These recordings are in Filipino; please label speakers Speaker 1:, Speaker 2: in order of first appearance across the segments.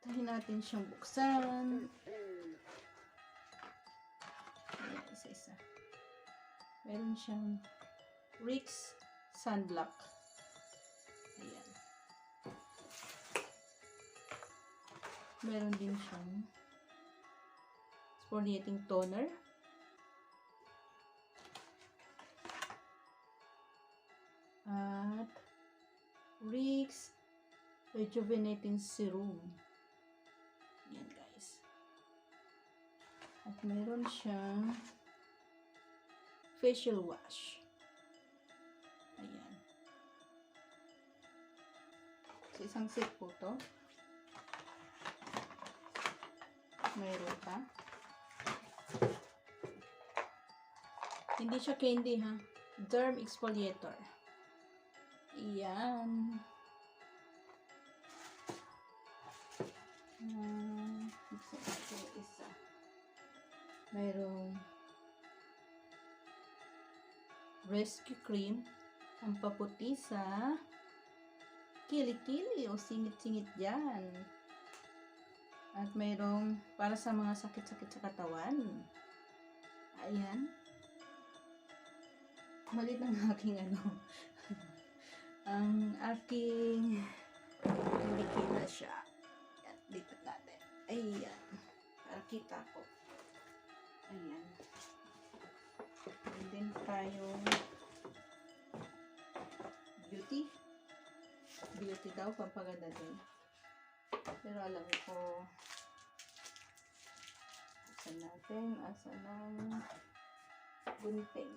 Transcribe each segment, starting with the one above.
Speaker 1: Tahin natin siyang buksan. Ayan, isa-isa. Meron siyang Rix Sunblock. Ayan. Meron din siyang exfoliating toner. At Rix Rejuvenating Serum. Ayan guys. At meron siyang facial wash. Ayan. So, isang set po to. Mayroon pa. Hindi siya candy ha. Derm exfoliator. Ayan. Isa. Mayroong rescue cream. Ang paputi sa kilikili o singit-singit dyan. At mayroong para sa mga sakit-sakit sa katawan. Ayan. Malit ang aking ang aking kilikila siya. Ayan, dito natin. Ayan. Para kita ko. Ayan. And then tayong beauty. Beauty daw, pampaganda din. Pero alam ko, asan natin, asan ng gunting.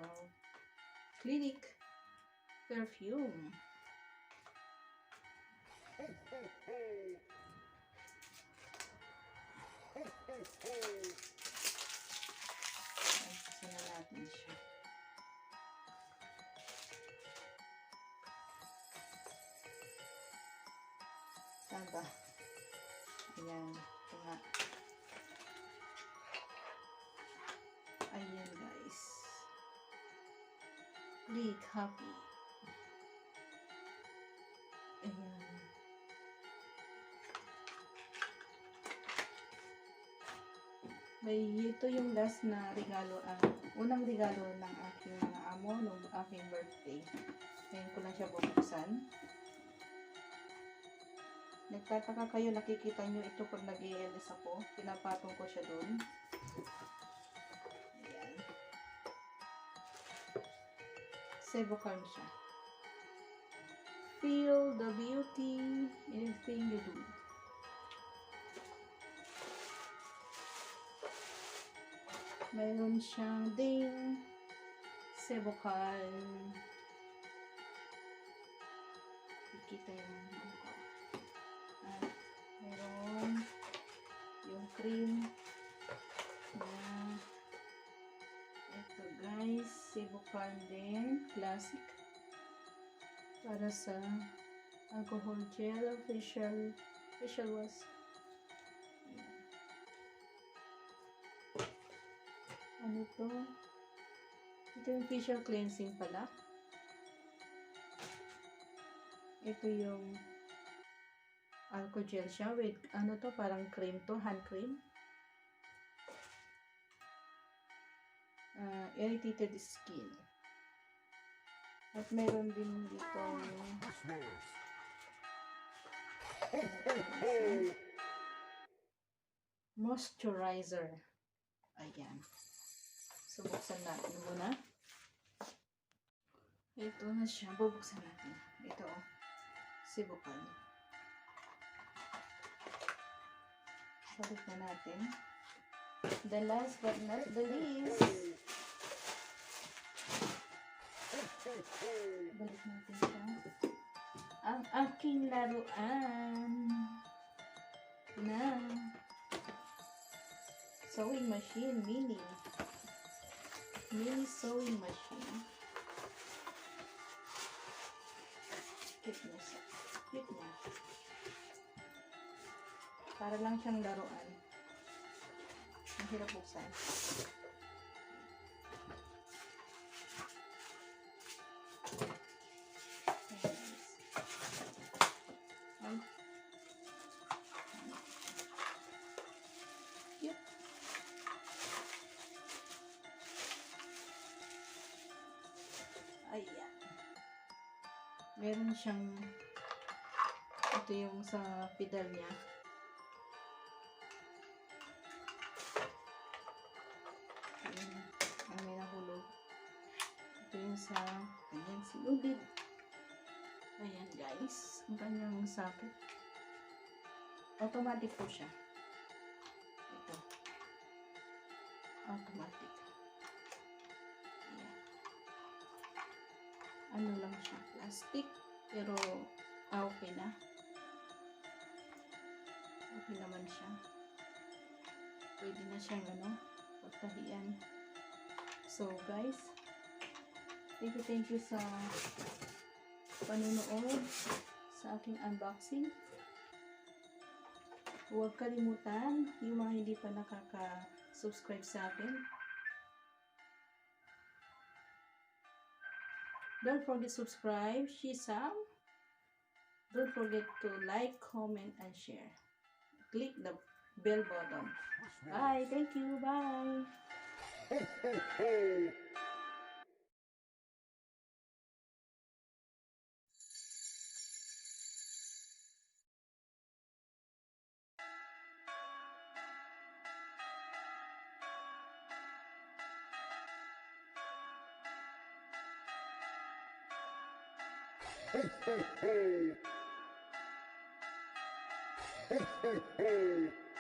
Speaker 1: Wow. Clinique perfume. Isa na natin siya. Tanda. Ayan. Ito nga. Ayan guys. Click happy. Ayan. Ito yung last na regalo, unang regalo ng aking mga amo nung aking birthday. Ngayon ko lang siya bubuksan. Nagtataka kayo, nakikita nyo ito pag nag-i-LS ako. Pinapatong ko siya doon. Ayan. Sebocalm siya. Feel the beauty in everything you do. Mayroon siyang ding Sebocalm. Ikita yung ko. At mayroon yung cream na ito guys, Sebocalm din, classic. Para sa alcohol gel, facial wash. Ano to? Ito yung facial cleansing pala. Ito yung alcohol gel siya with ano to, parang cream to, hand cream. Irritated skin. At meron din dito moisturizer. Ayan. So, buksan natin muna. Ito na siya. Bubuksan natin. Ito, Sebocalm. Balik na natin. The last but not the least. Balik natin siya. Ang aking laruan na sewing machine mini. mini sewing machine. Cute na siya. Cute na. Para lang siyang laruan. Ang hirap buksan. Cute. Ayan. Meron siyang ito yung sa pedal niya. Ayan. Ang may nahulog. Ito yung sa ayan, silubid. Ayan guys. Ang kanyang socket. Automatic po siya. Ito. Automatic. Ayan. Ano lang siya. Plastic. Pero okay na. Okay naman siya. Pwede na siyang pagtahian. So guys, thank you sa panonood sa aking unboxing. Huwag kalimutan yung mga hindi pa nakaka-subscribe sa akin. Don't forget to subscribe, Shizam. Don't forget to like, comment, and share. Click the bell button. Bye. Thank you. Bye. Hey, hey, hey. Hey, hey, hey.